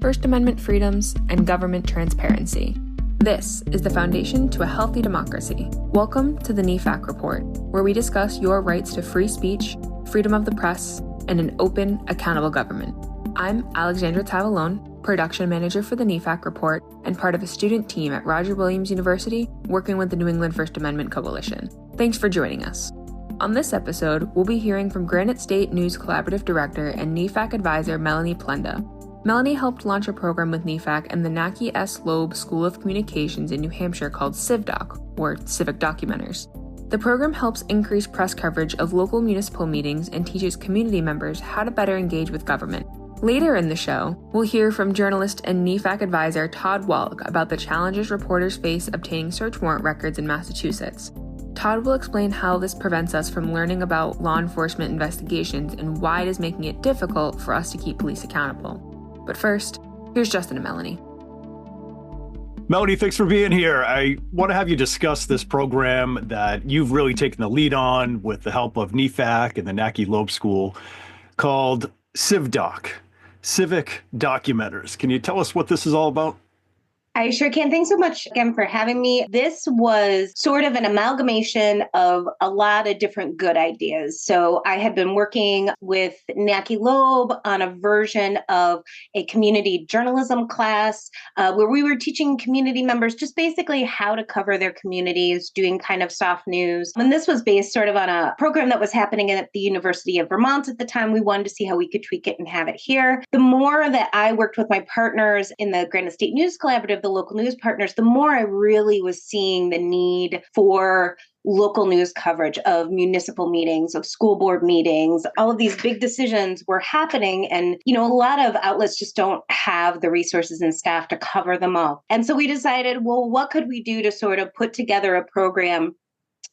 First Amendment freedoms, and government transparency. This is the foundation to a healthy democracy. Welcome to the NEFAC Report, where we discuss your rights to free speech, freedom of the press, and an open, accountable government. I'm Alexandra Tavalone, production manager for the NEFAC Report and part of a student team at Roger Williams University working with the New England First Amendment Coalition. Thanks for joining us. On this episode, we'll be hearing from Granite State News Collaborative Director and NEFAC Advisor Melanie Plenda. Melanie helped launch a program with NEFAC and the Naki S. Loeb School of Communications in New Hampshire called CivDoc, or Civic Documenters. The program helps increase press coverage of local municipal meetings and teaches community members how to better engage with government. Later in the show, we'll hear from journalist and NEFAC advisor Todd Wallack about the challenges reporters face obtaining search warrant records in Massachusetts. Todd will explain how this prevents us from learning about law enforcement investigations and why it is making it difficult for us to keep police accountable. But first, here's Justin and Melanie. Melanie, thanks for being here. I want to have you discuss this program that you've really taken the lead on with the help of NEFAC and the Naki Loeb School called CivDoc, Civic Documenters. Can you tell us what this is all about? I sure can. Thanks so much again for having me. This was sort of an amalgamation of a lot of different good ideas. So I had been working with Naki Loeb on a version of a community journalism class where we were teaching community members just basically how to cover their communities, doing kind of soft news. And this was based sort of on a program that was happening at the University of Vermont at the time. We wanted to see how we could tweak it and have it here. The more that I worked with my partners in the Granite State News Collaborative, the local news partners, the more I really was seeing the need for local news coverage of municipal meetings, of school board meetings. All of these big decisions were happening. And, a lot of outlets just don't have the resources and staff to cover them all. And so we decided, well, what could we do to sort of put together a program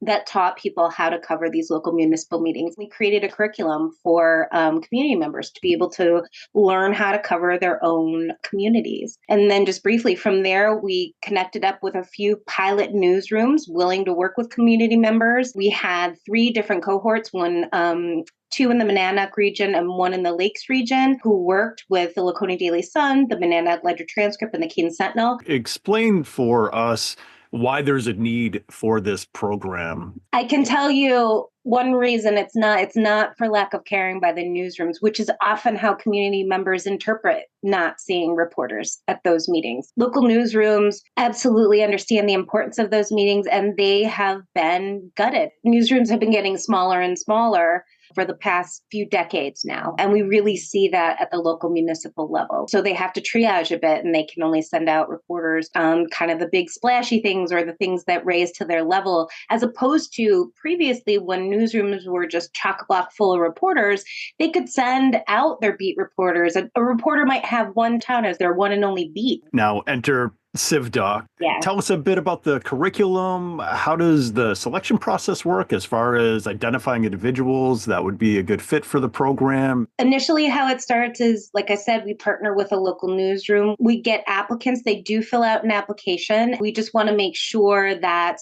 that taught people how to cover these local municipal meetings? We created a curriculum for community members to be able to learn how to cover their own communities. And then just briefly from there, we connected up with a few pilot newsrooms willing to work with community members. We had 3 different cohorts, two in the Monadnock region and one in the Lakes region, who worked with the Laconia Daily Sun, the Monadnock Ledger Transcript, and the Keene Sentinel. Explain for us why there's a need for this program. I can tell you one reason it's not for lack of caring by the newsrooms, which is often how community members interpret not seeing reporters at those meetings. Local newsrooms absolutely understand the importance of those meetings, and they have been gutted. Newsrooms have been getting smaller and smaller for the past few decades now. And we really see that at the local municipal level. So they have to triage a bit, and they can only send out reporters on kind of the big splashy things or the things that raise to their level, as opposed to previously when newsrooms were just chock-a-block full of reporters, they could send out their beat reporters. A reporter might have one town as their one and only beat. Now enter CivDoc. Yeah. Tell us a bit about the curriculum. How does the selection process work as far as identifying individuals that would be a good fit for the program? Initially, how it starts is, like I said, we partner with a local newsroom. We get applicants. They do fill out an application. We just want to make sure that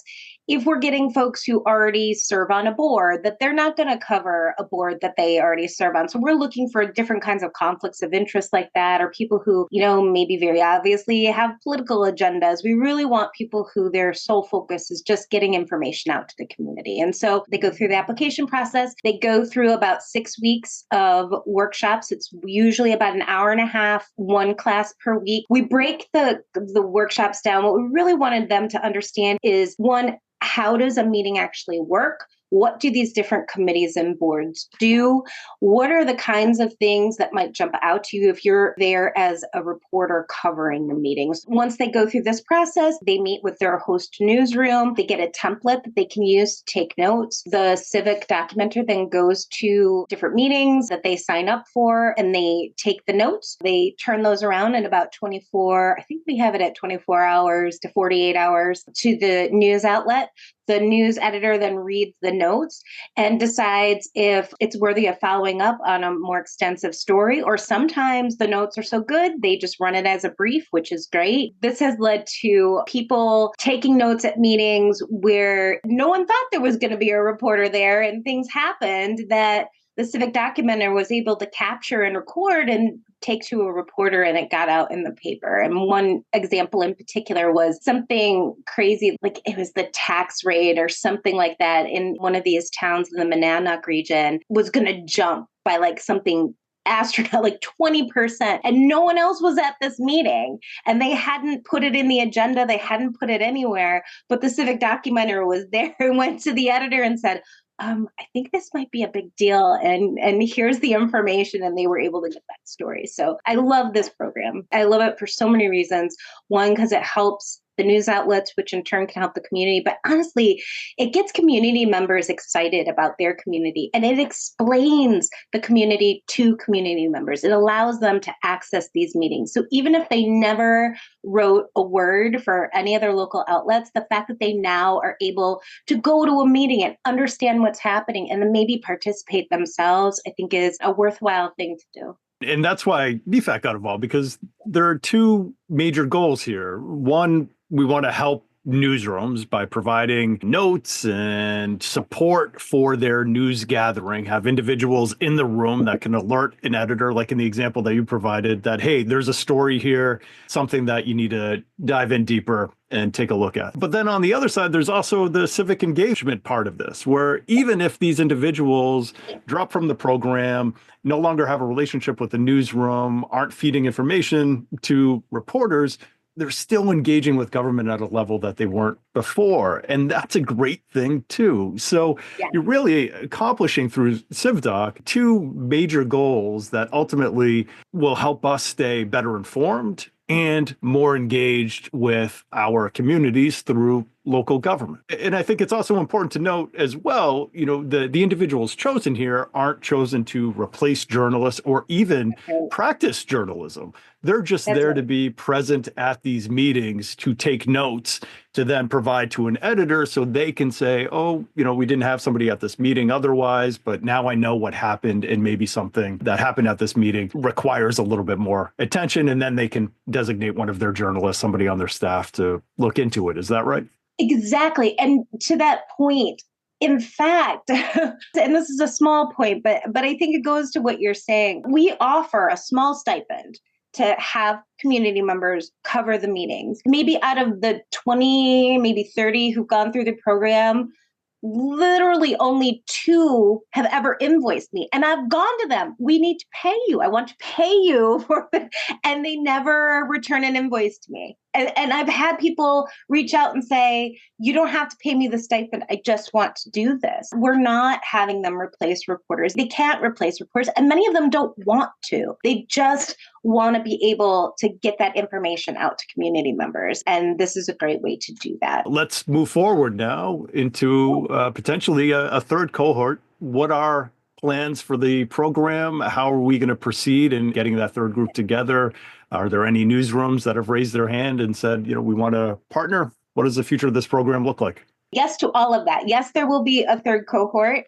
if we're getting folks who already serve on a board, that they're not going to cover a board that they already serve on. So we're looking for different kinds of conflicts of interest like that, or people who, maybe very obviously have political agendas. We really want people who their sole focus is just getting information out to the community. And so they go through the application process. They go through about 6 weeks of workshops. It's usually about an hour and a half, one class per week. We break the workshops down. What we really wanted them to understand is, one, how does a meeting actually work? What do these different committees and boards do? What are the kinds of things that might jump out to you if you're there as a reporter covering the meetings? Once they go through this process, they meet with their host newsroom. They get a template that they can use to take notes. The Civic Documenter then goes to different meetings that they sign up for, and they take the notes. They turn those around in about 24 hours to 48 hours to the news outlet. The news editor then reads the notes and decides if it's worthy of following up on a more extensive story, or sometimes the notes are so good, they just run it as a brief, which is great. This has led to people taking notes at meetings where no one thought there was going to be a reporter there, and things happened that the Civic Documenter was able to capture and record and take to a reporter, and it got out in the paper. And one example in particular was something crazy, like it was the tax rate or something like that in one of these towns in the Monadnock region was going to jump by like something astronaut, like 20%. And no one else was at this meeting. And they hadn't put it in the agenda. They hadn't put it anywhere. But the Civic Documenter was there and went to the editor and said, I think this might be a big deal. And here's the information. And they were able to get that story. So I love this program. I love it for so many reasons. One, because it helps the news outlets, which in turn can help the community. But honestly, it gets community members excited about their community, and it explains the community to community members. It allows them to access these meetings. So even if they never wrote a word for any other local outlets, the fact that they now are able to go to a meeting and understand what's happening and then maybe participate themselves, I think is a worthwhile thing to do. And that's why NEFAC got involved, because there are two major goals here. One, we want to help newsrooms by providing notes and support for their news gathering, have individuals in the room that can alert an editor, like in the example that you provided, that, hey, there's a story here, something that you need to dive in deeper and take a look at. But then on the other side, there's also the civic engagement part of this, where even if these individuals drop from the program, no longer have a relationship with the newsroom, aren't feeding information to reporters, they're still engaging with government at a level that they weren't before. And that's a great thing, too. So You're really accomplishing through CivDoc two major goals that ultimately will help us stay better informed and more engaged with our communities through local government. And I think it's also important to note as well, the individuals chosen here aren't chosen to replace journalists or even practice journalism. They're just there to be present at these meetings, to take notes, to then provide to an editor so they can say, oh, we didn't have somebody at this meeting otherwise, but now I know what happened, and maybe something that happened at this meeting requires a little bit more attention. And then they can designate one of their journalists, somebody on their staff, to look into it. Is that right? Exactly. And to that point, in fact, and this is a small point, but I think it goes to what you're saying. We offer a small stipend to have community members cover the meetings. Maybe out of the 20, maybe 30 who've gone through the program, literally only 2 have ever invoiced me. And I've gone to them. We need to pay you. I want to pay you for it. And they never return an invoice to me. And I've had people reach out and say, you don't have to pay me the stipend. I just want to do this. We're not having them replace reporters. They can't replace reporters. And many of them don't want to. They just want to be able to get that information out to community members. And this is a great way to do that. Let's move forward now into potentially a third cohort. What are plans for the program? How are we going to proceed in getting that third group together? Are there any newsrooms that have raised their hand and said, we want to partner? What does the future of this program look like? Yes to all of that. Yes, there will be a third cohort.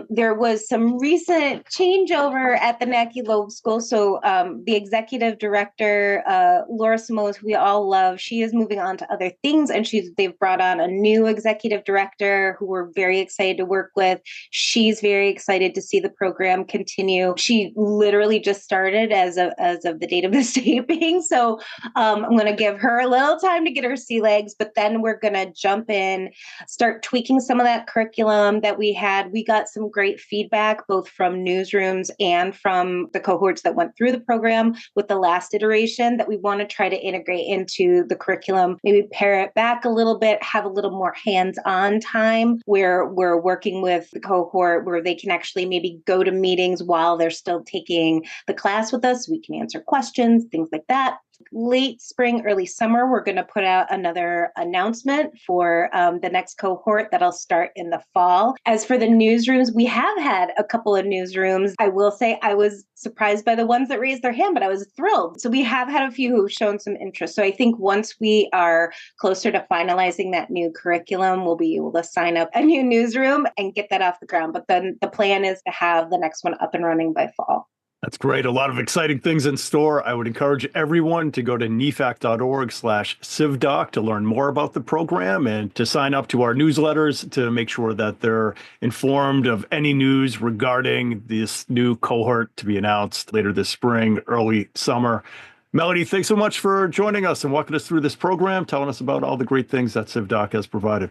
There was some recent changeover at the Naki Loeb School. So the executive director, Laura Simone, who we all love, she is moving on to other things. And they've brought on a new executive director who we're very excited to work with. She's very excited to see the program continue. She literally just started as of the date of this taping. So I'm going to give her a little time to get her sea legs, but then we're going to jump in, start tweaking some of that curriculum that we had. We got some great feedback, both from newsrooms and from the cohorts that went through the program with the last iteration, that we want to try to integrate into the curriculum, maybe pare it back a little bit, have a little more hands-on time where we're working with the cohort where they can actually maybe go to meetings while they're still taking the class with us. We can answer questions, things like that. Late spring, early summer, we're going to put out another announcement for the next cohort that'll start in the fall. As for the newsrooms, we have had a couple of newsrooms. I will say I was surprised by the ones that raised their hand, but I was thrilled. So we have had a few who've shown some interest. So I think once we are closer to finalizing that new curriculum, we'll be able to sign up a new newsroom and get that off the ground. But then the plan is to have the next one up and running by fall. That's great. A lot of exciting things in store. I would encourage everyone to go to nefac.org/CivDoc to learn more about the program and to sign up to our newsletters to make sure that they're informed of any news regarding this new cohort to be announced later this spring, early summer. Melanie, thanks so much for joining us and walking us through this program, telling us about all the great things that CivDoc has provided.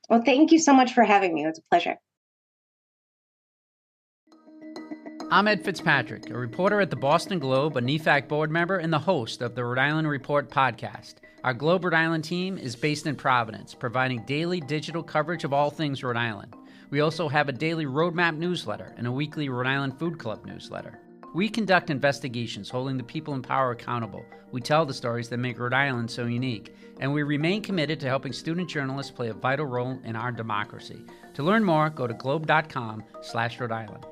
Well, thank you so much for having me. It was a pleasure. I'm Ed Fitzpatrick, a reporter at the Boston Globe, a NEFAC board member, and the host of the Rhode Island Report podcast. Our Globe Rhode Island team is based in Providence, providing daily digital coverage of all things Rhode Island. We also have a daily roadmap newsletter and a weekly Rhode Island Food Club newsletter. We conduct investigations, holding the people in power accountable. We tell the stories that make Rhode Island so unique. And we remain committed to helping student journalists play a vital role in our democracy. To learn more, go to globe.com/Rhode Island.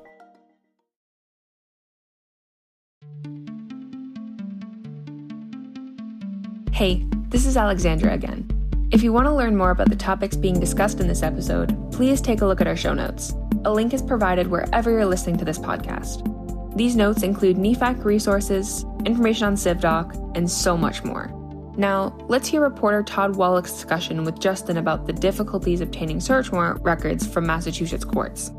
Hey, this is Alexandra again. If you want to learn more about the topics being discussed in this episode, please take a look at our show notes. A link is provided wherever you're listening to this podcast. These notes include NEFAC resources, information on CivDoc, and so much more. Now, let's hear reporter Todd Wallack's discussion with Justin about the difficulties obtaining search warrant records from Massachusetts courts.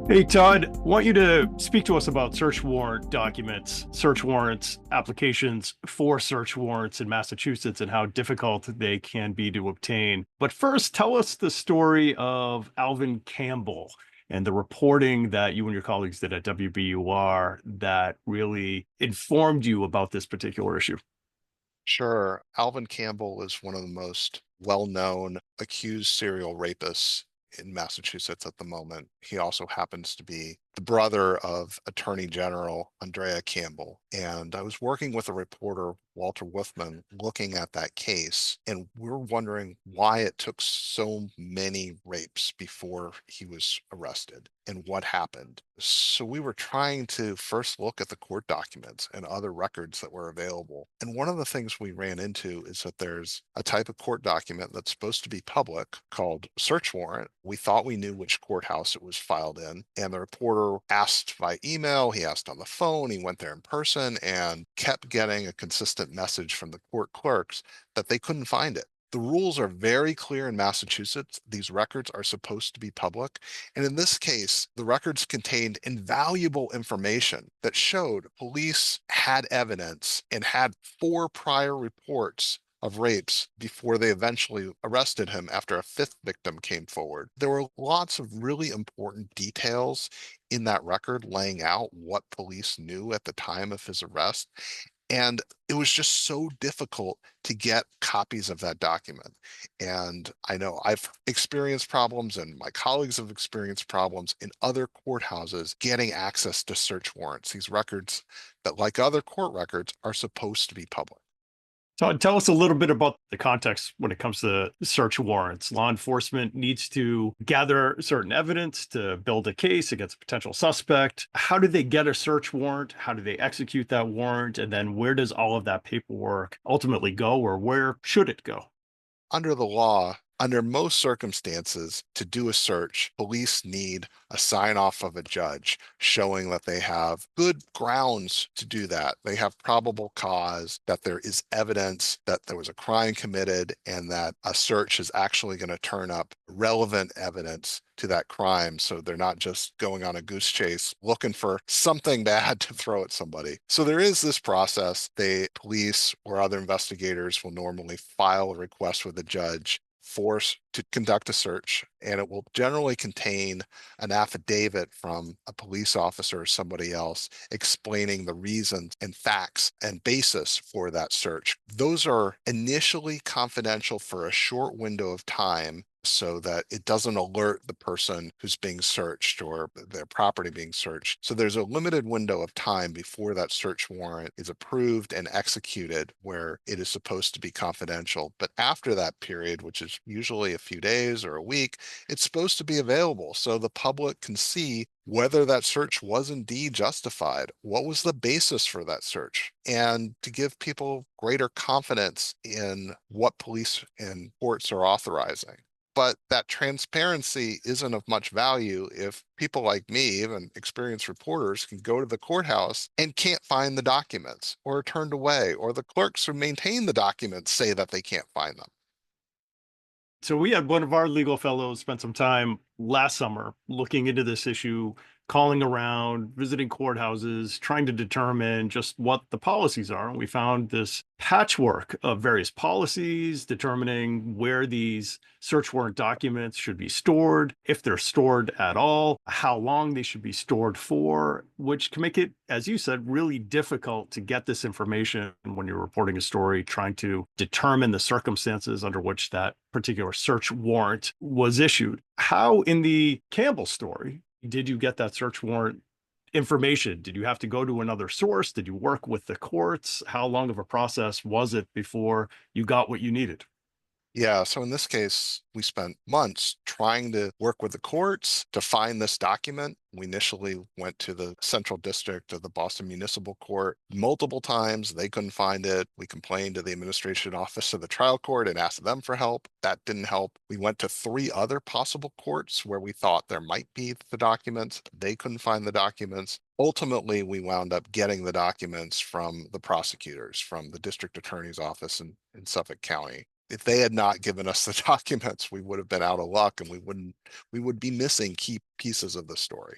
Hey, Todd, I want you to speak to us about search warrant documents, search warrants, applications for search warrants in Massachusetts and how difficult they can be to obtain. But first, tell us the story of Alvin Campbell and the reporting that you and your colleagues did at WBUR that really informed you about this particular issue. Sure. Alvin Campbell is one of the most well-known accused serial rapists in Massachusetts at the moment. He also happens to be the brother of Attorney General Andrea Campbell. And I was working with a reporter, Walter Wolfman, looking at that case, and we're wondering why it took so many rapes before he was arrested and what happened. So we were trying to first look at the court documents and other records that were available. And one of the things we ran into is that there's a type of court document that's supposed to be public called search warrant. We thought we knew which courthouse it was filed in, and the reporter asked by email, he asked on the phone, he went there in person, and kept getting a consistent message from the court clerks that they couldn't find it. The rules are very clear in Massachusetts. These records are supposed to be public. And in this case, the records contained invaluable information that showed police had evidence and had 4 prior reports of rapes before they eventually arrested him after a 5th victim came forward. There were lots of really important details in that record laying out what police knew at the time of his arrest. And it was just so difficult to get copies of that document. And I know I've experienced problems and my colleagues have experienced problems in other courthouses getting access to search warrants, these records that, like other court records, are supposed to be public. Todd, tell us a little bit about the context when it comes to search warrants. Law enforcement needs to gather certain evidence to build a case against a potential suspect. How do they get a search warrant? How do they execute that warrant? And then where does all of that paperwork ultimately go, or where should it go? Under the law, under most circumstances, to do a search, police need a sign off of a judge showing that they have good grounds to do that. They have probable cause, that there is evidence that there was a crime committed, and that a search is actually going to turn up relevant evidence to that crime. So they're not just going on a goose chase looking for something bad to throw at somebody. So there is this process. The police or other investigators will normally file a request with the judge forced to conduct a search, and it will generally contain an affidavit from a police officer or somebody else explaining the reasons and facts and basis for that search. Those are initially confidential for a short window of time so that it doesn't alert the person who's being searched or their property being searched. So there's a limited window of time before that search warrant is approved and executed where it is supposed to be confidential. But after that period, which is usually a few days or a week, it's supposed to be available so the public can see whether that search was indeed justified. What was the basis for that search? And to give people greater confidence in what police and courts are authorizing. But that transparency isn't of much value if people like me, even experienced reporters, can go to the courthouse and can't find the documents or are turned away, or the clerks who maintain the documents say that they can't find them. So we had one of our legal fellows spend some time last summer looking into this issue, calling around, visiting courthouses, trying to determine just what the policies are. And we found this patchwork of various policies determining where these search warrant documents should be stored, if they're stored at all, how long they should be stored for, which can make it, as you said, really difficult to get this information when you're reporting a story, trying to determine the circumstances under which that particular search warrant was issued. How, in the Campbell story, did you get that search warrant information? Did you have to go to another source? Did you work with the courts? How long of a process was it before you got what you needed? Yeah, so in this case, we spent months trying to work with the courts to find this document. We initially went to the Central District of the Boston Municipal Court multiple times. They couldn't find it. We complained to the administration office of the trial court and asked them for help. That didn't help. We went to 3 other possible courts where we thought there might be the documents. They couldn't find the documents. Ultimately, we wound up getting the documents from the prosecutors, from the district attorney's office in Suffolk County. If they had not given us the documents, we would have been out of luck, and we would be missing key pieces of the story.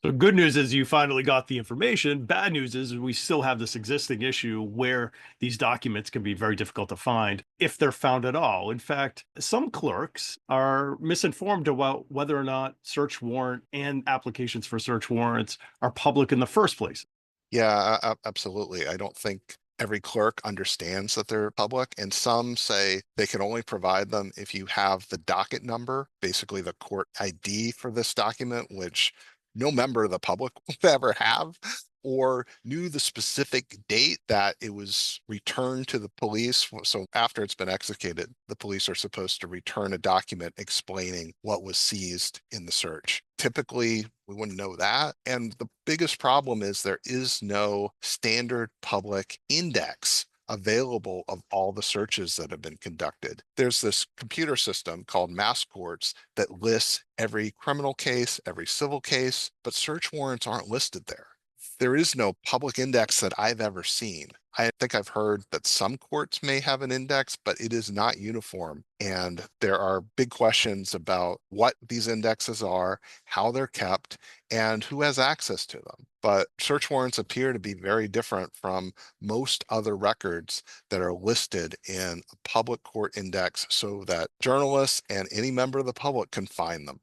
So good news is you finally got the information. Bad news is we still have this existing issue where these documents can be very difficult to find if they're found at all. In fact, some clerks are misinformed about whether or not search warrant and applications for search warrants are public in the first place. Yeah, absolutely. I don't think every clerk understands that they're public, and some say they can only provide them if you have the docket number, basically the court ID for this document, which no member of the public will ever have, or knew the specific date that it was returned to the police. So after it's been executed, the police are supposed to return a document explaining what was seized in the search. Typically, we wouldn't know that. And the biggest problem is there is no standard public index available of all the searches that have been conducted. There's this computer system called Mass Courts that lists every criminal case, every civil case, but search warrants aren't listed there. There is no public index that I've ever seen. I think I've heard that some courts may have an index, but it is not uniform. And there are big questions about what these indexes are, how they're kept, and who has access to them. But search warrants appear to be very different from most other records that are listed in a public court index so that journalists and any member of the public can find them.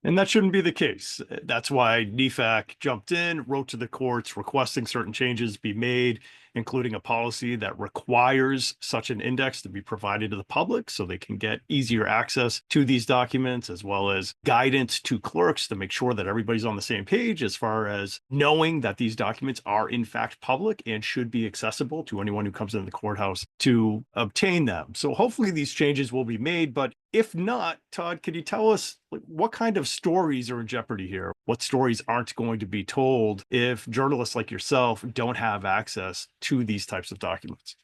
And that shouldn't be the case. That's why NEFAC jumped in, wrote to the courts requesting certain changes be made, including a policy that requires such an index to be provided to the public so they can get easier access to these documents, as well as guidance to clerks to make sure that everybody's on the same page as far as knowing that these documents are in fact public and should be accessible to anyone who comes into the courthouse to obtain them. So hopefully these changes will be made, but if not, Todd, can you tell us what kind of stories are in jeopardy here? What stories aren't going to be told if journalists like yourself don't have access to these types of documents?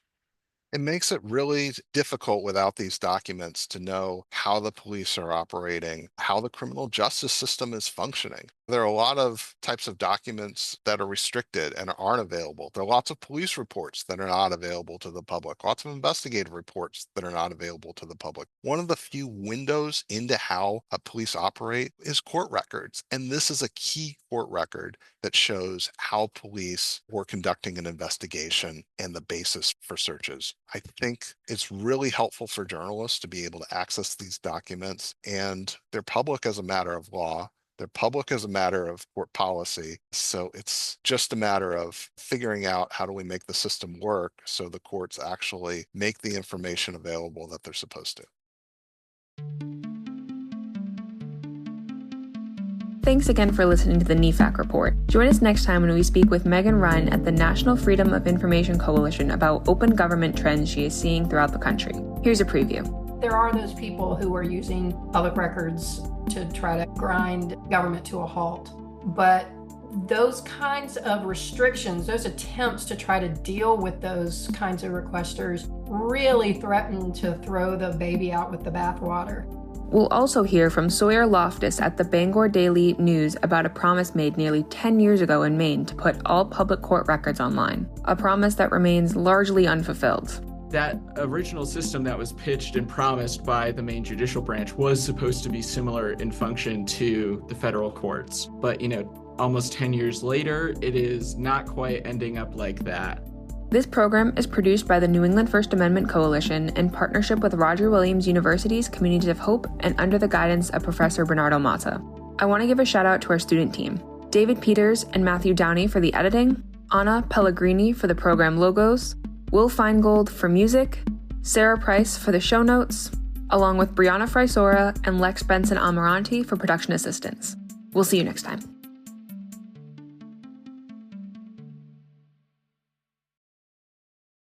It makes it really difficult without these documents to know how the police are operating, how the criminal justice system is functioning. There are a lot of types of documents that are restricted and aren't available. There are lots of police reports that are not available to the public, lots of investigative reports that are not available to the public. One of the few windows into how police operate is court records. And this is a key court record that shows how police were conducting an investigation and the basis for searches. I think it's really helpful for journalists to be able to access these documents, and they're public as a matter of law. They're public as a matter of court policy. So it's just a matter of figuring out how do we make the system work so the courts actually make the information available that they're supposed to. Thanks again for listening to the NEFAC Report. Join us next time when we speak with Megan Ryan at the National Freedom of Information Coalition about open government trends she is seeing throughout the country. Here's a preview. There are those people who are using public records to try to grind government to a halt. But those kinds of restrictions, those attempts to try to deal with those kinds of requesters really threaten to throw the baby out with the bathwater. We'll also hear from Sawyer Loftus at the Bangor Daily News about a promise made nearly 10 years ago in Maine to put all public court records online, a promise that remains largely unfulfilled. That original system that was pitched and promised by the Maine judicial branch was supposed to be similar in function to the federal courts. But, almost 10 years later, it is not quite ending up like that. This program is produced by the New England First Amendment Coalition in partnership with Roger Williams University's Communities of Hope and under the guidance of Professor Bernardo Mata. I want to give a shout out to our student team, David Peters and Matthew Downey for the editing, Anna Pellegrini for the program logos, Will Feingold for music, Sarah Price for the show notes, along with Brianna Frysora and Lex Benson Amoranti for production assistance. We'll see you next time.